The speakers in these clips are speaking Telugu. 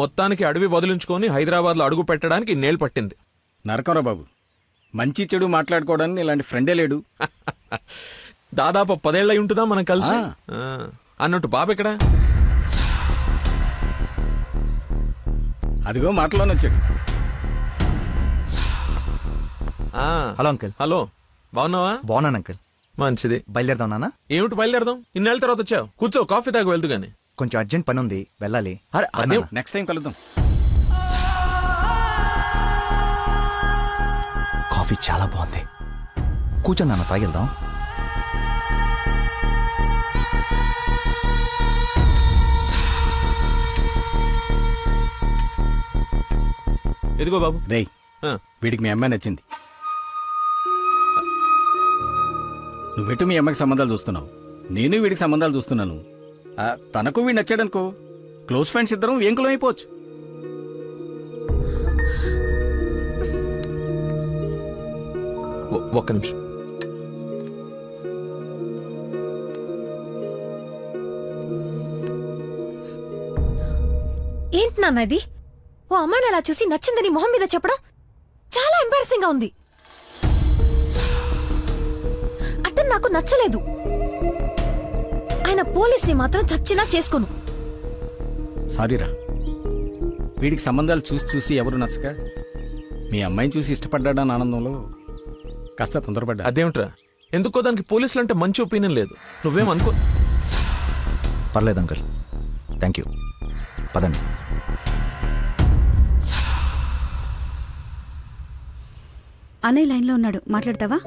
మొత్తానికి అడవి వదిలించుకొని హైదరాబాద్లో అడుగు పెట్టడానికి నేలు పట్టింది. నరకరా బాబు, మంచి చెడు మాట్లాడుకోవడానికి ఇలాంటి ఫ్రెండే లేడు. దాదాపు 10 ఏళ్ళై ఉంటుందా మనం కలిసి. అన్నట్టు బాబు ఎక్కడ? అదిగో మాటలోనే వచ్చాడు. Hello uncle. హలో, బాగున్నావా? బాగున్నాను అంకుల్. మంచిది. బయలుదేరదాం నాన్న? ఏమిటి బయలుదేరదాం? ఇన్నేళ్ళ తర్వాత వచ్చావు, కూర్చో, కాఫీ తాగు వెళ్తూ గాని. కొంచెం అర్జెంట్ పని ఉంది, వెళ్ళాలి. అదే నెక్స్ట్ టైం కలుద్దాం. కాఫీ చాలా బాగుంది, కూర్చో నాన్న, తాగిద్దాం. ఎదిగో బాబు. రేయ్, వీడికి మీ అమ్మాయి నచ్చింది. నువ్వెటు మీ అమ్మాయికి సంబంధాలు చూస్తున్నావు, నేను వీడికి సంబంధాలు చూస్తున్నాను. తనకు వీడు నచ్చాడనుకో, క్లోజ్ ఫ్రెండ్స్ ఇద్దరం ఏంకులం అయిపోవచ్చు. ఒక్క నిమిషం. ఏంటి నాన్న ఇది? ఓ అమ్మాయిని అలా చూసి నచ్చిందని మొహం మీద చెప్పడం చాలా ఎంబారసింగ్ గా ఉంది. అతను నాకు నచ్చలేదు. ఆయన పోలీస్ని మాత్రం చచ్చినా చేసుకోను. సారీరా, వీడికి సంబంధాలు చూసి చూసి ఎవరు నచ్చక మీ అమ్మాయిని చూసి ఇష్టపడ్డాడని ఆనందంలో కాస్త తొందరపడ్డా. అదేమిట్రా, ఎందుకో దానికి పోలీసులు అంటే మంచి ఒపీనియన్ లేదు. నువ్వేం అనుకో. పర్లేదు అంకుల్, థ్యాంక్ యూ. పదండి. అన్నయ్య లైన్లో ఉన్నాడు, మాట్లాడతావా?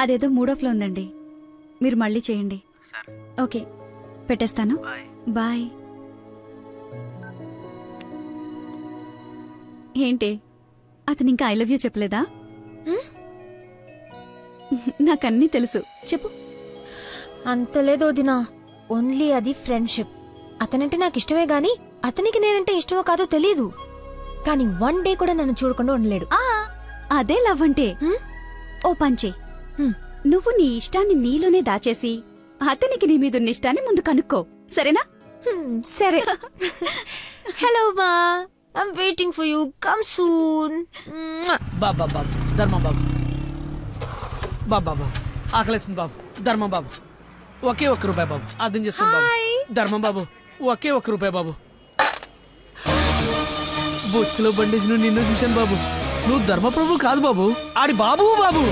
అదేదో మూడోఫ్లో ఉందండి, మీరు మళ్ళీ చేయండి. ఓకే, పెట్టేస్తాను. బాయ్. ఏంటి, అతను ఇంకా ఐ లవ్ యూ చెప్పలేదా? నాకన్నీ తెలుసు, చెప్పు. అంత లేదో దినా, ఓన్లీ అది ఫ్రెండ్షిప్. అతనంటే నాకు ఇష్టమే గాని అతనికి నేనంటే ఇష్టమో కాదో తెలీదు. కానీ 1 డే కూడా నన్ను చూడకుండా ఉండలేడు. అదే లవ్ అంటే. ఓ పంచే, నువ్వు నీ ఇష్టాన్ని నీలోనే దాచేసి అతనికి నీ మీదున్న ఇష్టాన్ని ముందు కనుక్కో, సరేనా? సరే. హలో మా, I'm waiting for you, come soon. బాబా బాబు, ధర్మం బాబు. బాబా ఆకలేస్తుంది బాబు. ధర్మం బాబు, ఒకే ₹1 బాబు, అర్థం చేసుకోండి బాబు. ధర్మం బాబు, ఒకే ₹1 బాబు. బొచ్చులో బండేసి నిన్ను చూశాను బాబు. నువ్వు ధర్మప్రభు కాదు బాబు, ఆడి బాబు బాబు.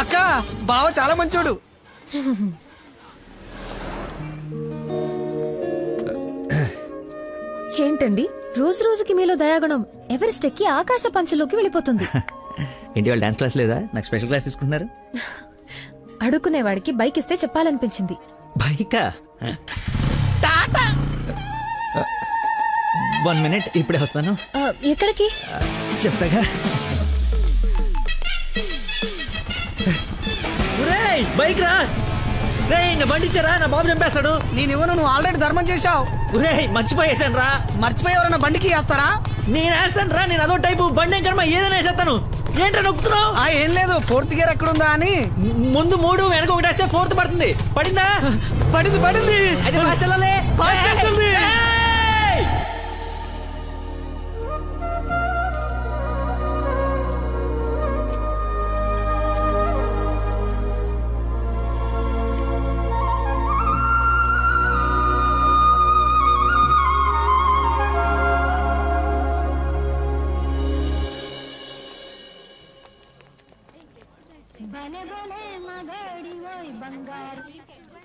అక్క, బావ చాలా మంచోడు. ఏంటండి రోజు రోజుకి మీలో దయాగుణం ఎవరెస్ట్ ఎక్కి ఆకాశ పంచులోకి వెళ్ళిపోతుంది. ఏంటి వాళ్ళు డాన్స్ క్లాస్ లేదా? నాకు స్పెషల్ క్లాస్ తీసుకుంటున్నారు. అడుక్కునేవాడికి బైక్ ఇస్తే చెప్పాలనిపించింది. బైకా? 1 minute, ఇప్పుడే వస్తాను. ఎక్కడికి చెప్తాగా. బైక్ రా రే, నా బండి ఇచ్చారా, నా బాబు చంపేస్తాడు. నేనివ్వను, నువ్వు ఆల్రెడీ ధర్మం చేశావు. మర్చిపోయేసాను రా. మర్చిపోయి ఎవరైనా బండికి వేస్తారా? నేను వేస్తాను రా, నేను అదో టైపు బండి కర్మ ఏదైనా వేసేస్తాను. ఏంట్రా నొక్కుతున్నావు? ఏం లేదు, 4th గేర్ ఎక్కడుందా అని. ముందు 3 వెనక 1 వేస్తే 4th పడుతుంది. పడిందా? పడింది. అది ఫాస్ట్ వెళ్ళాలి.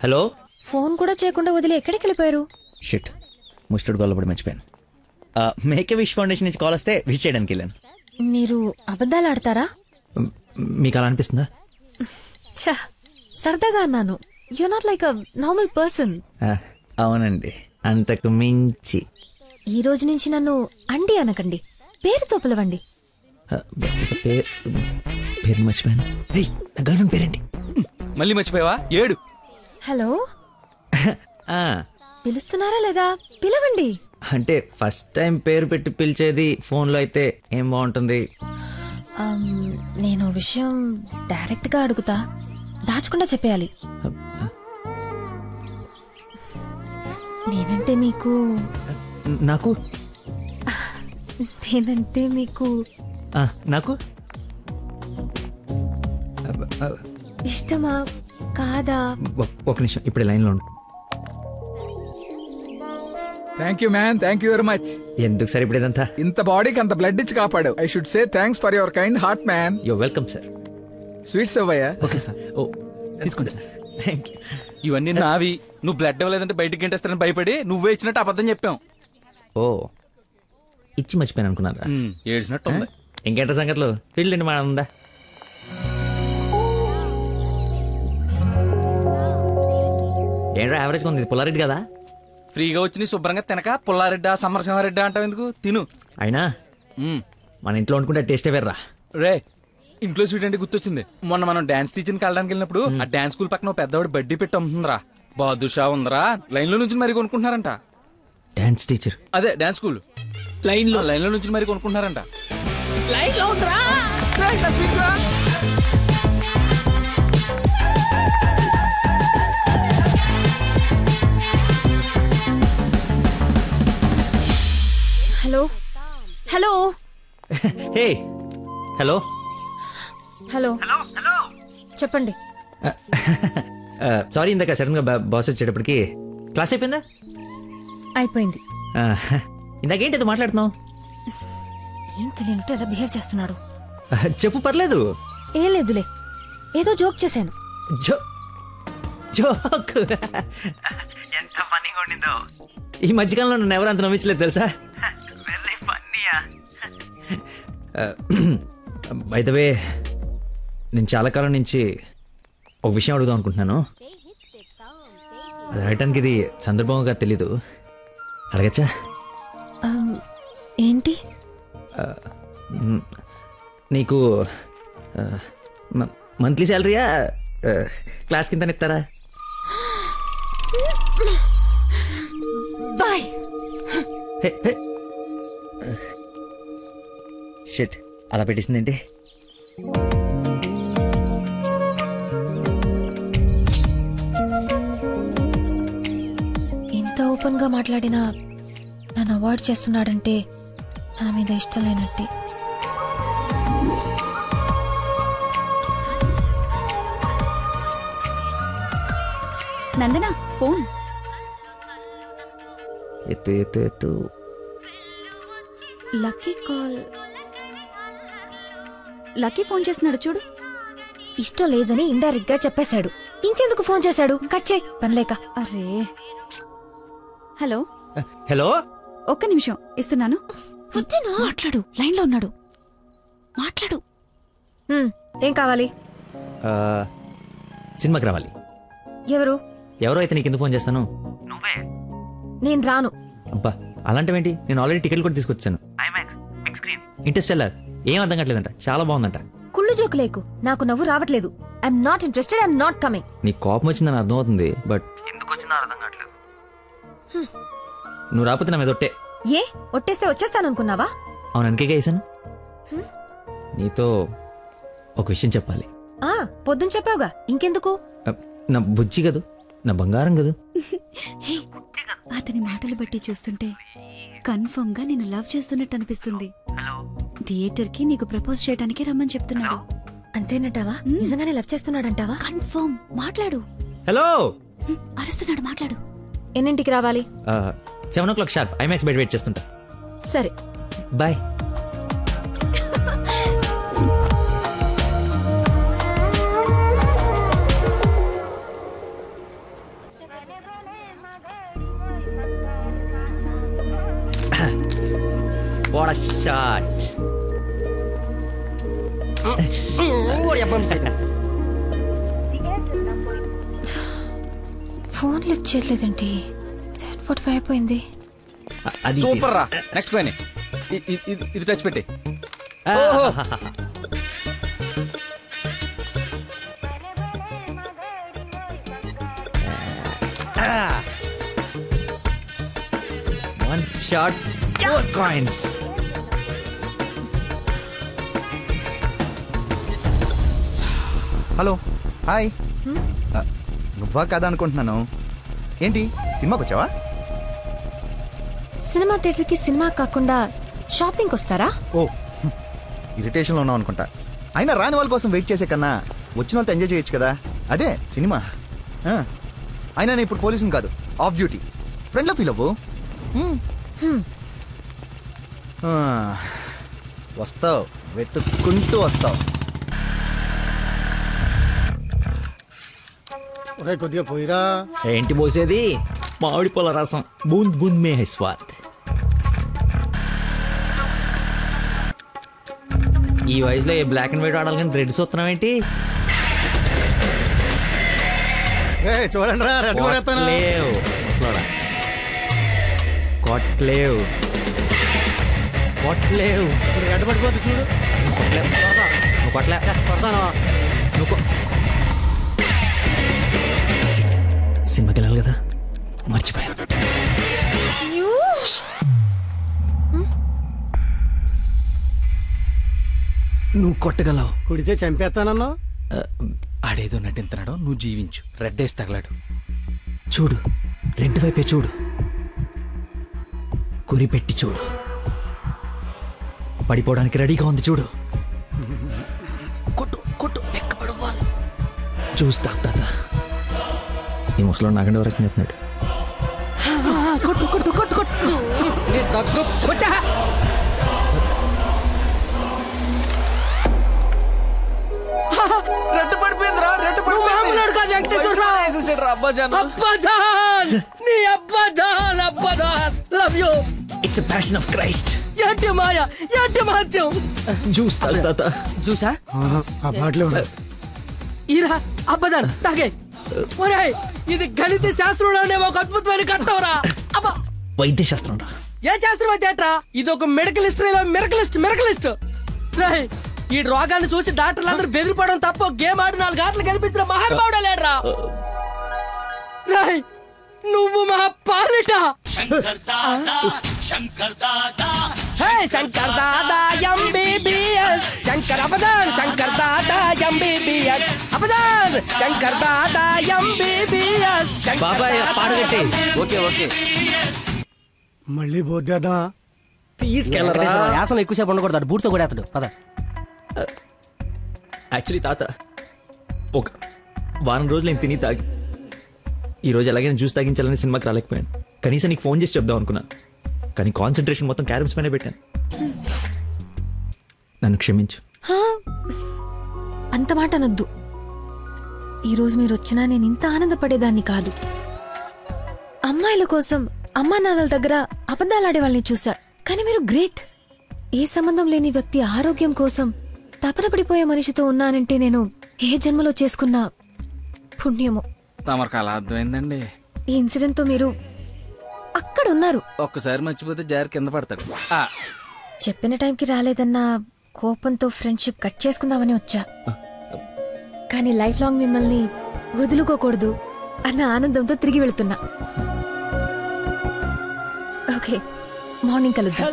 హలో. ఫోన్ కూడా చేయకుండా వదిలి ఎక్కడికి వెళ్ళిపోయారు? షిట్, ముస్టుడు గొల్లపడి మర్చిపోయాను. మేక్ ఏ విష్ ఫౌండేషన్ నుంచి కాల్ వస్తే విష్ చేయడానికి వెళ్ళాను. మీరు అబద్ధాలు ఆడతారా? మీకు అలా అనిపిస్తుందా? సరదాగా అన్నాను. You not like a normal person. అవునండి, అంతకు మించి. ఈ రోజు నుంచి నన్ను అండి అనకండి, పేరుతో పిలవండి. పేరు మర్చిపోయాను. రే, నా గర్ల్ ఫ్రెండ్ పేరేంటి? మళ్ళీ మర్చిపోయావా? 7. హలో, పిలుస్తున్నారా లేదా? పిలవండి. అంటే ఫస్ట్ టైం పేరు పెట్టి పిలిచేది ఫోన్లో అయితే ఏం బాగుంటుంది? నేను విషయం డైరెక్ట్ గా అడుగుతా, దాచకుండా చెప్పేయాలి. నేనంటే మీకు నాకు నేనంటే మీకు నాకు ఇష్టమా కాదా? ఒక నిమిషం, ఇప్పుడు లైన్లో ఉండు. Thank you man, thank you very much. ఎందుకు సార్ ఇప్పుడు ఇదంతా? ఇంత బాడీకి అంత బ్లడ్ ఇచ్చి కాపాడు. I should say thanks for your kind heart man. Yo welcome sir. Sweets అవ్వయ్యా. Okay sir. ఓ తీసుకుంటా. Thank you. ఇవన్నీ నావి. నువ్వు బ్లడ్ ఇవ్వలేదంటే బయటికి గంటేస్తారని భయపడి నువ్వే ఇచ్చినట్టు అబద్ధం చెప్పాం. ఓ ఇచ్చి మర్చిపోయాను అనుకున్నారా? ఏడ్చినట్టు ఉంది. ఇంకేంట సంగతులు? ఫీల్డ్ అండి మా ఉందా? ఏంట్రా యావరేజ్ ఉంది, పుల్లారెడ్డి కదా? ఫ్రీగా వచ్చి నీ శుభ్రంగా తినక పుల్లారెడ్డా సమరసింహారెడ్డా అంటావు ఎందుకు? తిను. అయినా మన ఇంట్లో వండుకుంటే టేస్టే వేర్రా. రే, ఇంట్లో స్వీట్ అంటే గుర్తొచ్చింది. మొన్న మనం డాన్స్ టీచర్కి వెళ్ళడానికి వెళ్ళినప్పుడు ఆ డాన్స్ స్కూల్ పక్కన పెద్దవాడు బడ్డీ పెట్టి అమ్ముతుందిరా. బాదుషా ఉందరా. లైన్ లో నుంచి మరి కొనుక్కుంటున్నారంట. Dance teacher? అదే డాన్స్ స్కూల్. లైన్ లో నుంచి మరి కొనుక్కుంటున్నారంట. లైన్ లో ఉందిరా. Hello hello hey hello hello చెప్పండి. సారీ, ఇందాక సడన్ గా బాస్ వచ్చేటప్పటికి క్లాస్ అయిపోయిందా? అయిపోయింది. ఇందాకేంటి అది మాట్లాడుతున్నావు? ఏం తెలియనట్టు ఎలా బిహేవ్ చేస్తున్నాడు. చెప్పు, పర్లేదు. ఏం లేదులే, ఏదో జోక్ చేశాను. జోక్ ఎంత ఫన్నీగా ఉండిందో. ఈ మధ్యకాలంలో నన్ను ఎవరు అంత నమ్మించలేదు తెలుసా? బై ద వే, నేను చాలా కాలం నుంచి ఒక విషయం అడుగుదాం అనుకుంటున్నాను. అది అడగటానికి ఇది సందర్భంగా తెలీదు. అడగచ్చా? ఏంటి? నీకు మంత్లీ శాలరీయా, క్లాస్ కింద ఇస్తారా? బాయ్. షిట్, అలా పెట్టేసిందేంటి? ఇంత ఓపెన్ గా మాట్లాడినా నన్ను అవాయిడ్ చేస్తున్నాడంటే నా మీద ఇష్టం లేనట్టే. నందన ఫోన్. ఎత్తు ఎత్తు ఎత్తు. Lucky call. లక్కీ ఫోన్ చేస్తున్నాడు చూడు. ఇష్టం లేదని ఇండైరెక్ట్ గా చెప్పేశాడు. ఇంకెందుకు ఫోన్ చేశాడు? కట్ చేయి, పనిలేక. అరే, హలో హలో, ఒక్క నిమిషం ఇస్తున్నాను. మాట్లాడు, లైన్ లో ఉన్నాడు. మాట్లాడు. ఏం కావాలి? సినిమాకి రావాలి. ఎవరో అయితే నీకు ఎందుకు ఫోన్ చేస్తాను? నేను రాను. అబ్బా, అలాంటివేంటి? నేను ఆల్రెడీ టికెట్ కూడా తీసుకొచ్చాను. ఇంటర్స్టెల్లార్ ఏం అర్థం కావట్లేదంట, చాలా బాగుందంట. కుళ్ళు జోకు లేకు, నాకు నవ్వు రావట్లేదు. I'm not interested, I'm not coming. నీ కోపం వచ్చిందని అర్థం అవుతుంది, బట్ ఎందుకు వచ్చిందో అర్థం కావట్లేదు. నువ్వు రాకపోతే నా మీద ఒట్టే. ఏ ఒట్టేస్తే వచ్చేస్తాననుకున్నావా? అవును, అందుకే వేసాను. నీతో ఒక విషయం చెప్పాలి. పొద్దున చెప్పావుగా, ఇంకెందుకు? నా బుజ్జి కదూ, నా బంగారం కదూ. అతని మాటలు బట్టి చూస్తుంటే కన్ఫర్మ్ గా నేను లవ్ చేస్తున్నట్టు అనిపిస్తుంది. థియేటర్ కి నీకు ప్రపోజ్ చేయడానికి రమ్మని చెప్తున్నాడు. అంతేనటావా? నిజంగానే లవ్ చేస్తున్నాడంటావా? కన్ఫర్మ్. మాట్లాడు. హలో, అరుస్తున్నాడు, మాట్లాడు. ఎన్నింటికి రావాలి? 7 o'clock షార్ప్ ఐమాక్స్ బయట వెయిట్ చేస్తుంటా. సరే, bye. What a shot. Phone lift చేయలేదండి. 7:45 అయిపోయింది. అది సూపర్ రా. నెక్స్ట్ పైన ఇది టచ్ పెట్టి. One shot, 4 coins. Hello hi నువ్వా కదా అనుకుంటున్నాను. ఏంటి సినిమాకి వచ్చావా? సినిమా థియేటర్కి సినిమా కాకుండా షాపింగ్కి వస్తారా? ఓ ఇరిటేషన్లో ఉన్నావు అనుకుంటా. అయినా రాని వాళ్ళ కోసం వెయిట్ చేసే కన్నా వచ్చిన వాళ్ళతో ఎంజాయ్ చేయొచ్చు కదా, అదే సినిమా. అయినా నేను ఇప్పుడు పోలీసుని కాదు, ఆఫ్ డ్యూటీ. ఫ్రెండ్లో ఫీల్ అవ్వు. వస్తావు, వెతుక్కుంటూ వస్తావు. కొద్దిగా పోయిరా. ఏంటి పోసేది? మామిడి పొల రసం. బూంద్ బూంద్ మే హై స్వాద్. ఈ వయసులో ఏ బ్లాక్ అండ్ వైట్ ఆడాలి కానీ రెడ్ చూస్తున్నావు ఏంటి? చూడండి రా, రెడ్ కొట్లేవు ముసలోడా, కొట్లేవు కొట్లేవు. రెడ్ పడిపోతే చూడు. నువ్వు కొట్లే. కొడతాను. సినిమాకి వెళ్ళాలి కదా, మర్చిపోయాను. నువ్వు కొట్టగలవు. కుడితే చంపేస్తానన్నా. ఆడేదో నటింతున్నాడో, నువ్వు జీవించు. రెడ్ వేసి తగలాడు. చూడు, రెడ్ వైపే చూడు, గురి పెట్టి చూడు. పడిపోవడానికి రెడీగా ఉంది చూడు. కొట్టు కొట్టు, ఎక్కబడిపోవాలి. చూస్తా తాత. ఈ ముసలో నాగండి వరకు చెప్తున్నాడు. కొట్టు కొట్టు కొట్టు కొట్టు. రెడ్ పడిపోయిందిరా, రెడ్ మామూలు కాదు వెంకటేశ్వరరావు. అబ్బాజాన్ అబ్బాజాన్, నీ అబ్బాజాన్, అబ్బాజాన్, love you. It's passion of Christ. ఏంటి మాయ, ఏంటి మహత్యం. చూస్తా తాత. చూసా ఆ బాటిలో ఈరా అబ్బదాన్ తాగే. ఒరేయ్, ఇది గణిత శాస్త్రంలోనే ఒక అద్భుతమైన కట్టవరా. అబ్బా, వైద్య శాస్త్రం రా. ఏ శాస్త్రం అయితే ఏట్రా? ఇది ఒక మెడికల్ హిస్టరీలో మెరకలిస్ట్. రేయ్, ఈ రోగాన్ని చూసి డాక్టర్లు అందరూ బెదిరిపోవడం తప్ప గేమ్ ఆడి 4 ఆటలు గెలిపించిన మహానుభావుడే లేడ్రా. రేయ్, నువ్వు మా పాలిట Shankar Dada MBBS. Shankar అబదాన్, Shankar Dada MBBS. అబదాన్, Shankar Dada MBBS. బాబాయ్ పాట కట్టి. Okay okay. మళ్ళీ పోద్దేదా? తీసుకెళ్ళరా. యాసన ఎక్కువసేపు ఉండకూడదు, బూర్తో కూడా అతడు పద. యాక్చువల్లీ తాత, ఒక వారం రోజులు నేను తిని తాగి ఈరోజు ఎలాగైనా జ్యూస్ తాగించాలని సినిమాకి రాలేకపోయాను. కనీసం నీకు ఫోన్ చేసి చెప్దాం అనుకున్నాను, కానీ కాన్సన్ట్రేషన్ మొత్తం క్యారమ్స్ పైన పెట్టాను. నన్ను క్షమించు. అంత మాట అనొద్దు. ఈరోజు మీరు వచ్చినా నేను ఇంత ఆనందపడేదాన్ని కాదు. అమ్మాయిల కోసం అమ్మా నాన్నల దగ్గర అబద్ధాలాడే వాళ్ళని చూసా, కానీ మీరు గ్రేట్. ఏ సంబంధం లేని వ్యక్తి ఆరోగ్యం కోసం తపన పడిపోయే మనిషితో ఉన్నానంటే నేను ఏ జన్మలో చేసుకున్న పుణ్యమో. తమరికి అలా అర్థమైందండి. ఈ ఇన్సిడెంట్ తో మీరు అక్కడ ఉన్నారు. ఒక్కసారి మర్చిపోతే జారి కింద పడతాడు. చెప్పిన టైంకి రాలేదన్న కోపంతో ఫ్రెండ్షిప్ కట్ చేసుకుందామని వచ్చా, కానీ లైఫ్ లాంగ్ మిమ్మల్ని వదులుకోకూడదు అన్న ఆనందంతో తిరిగి వెళుతున్నా. ఓకే, మార్నింగ్ కలుద్దాం.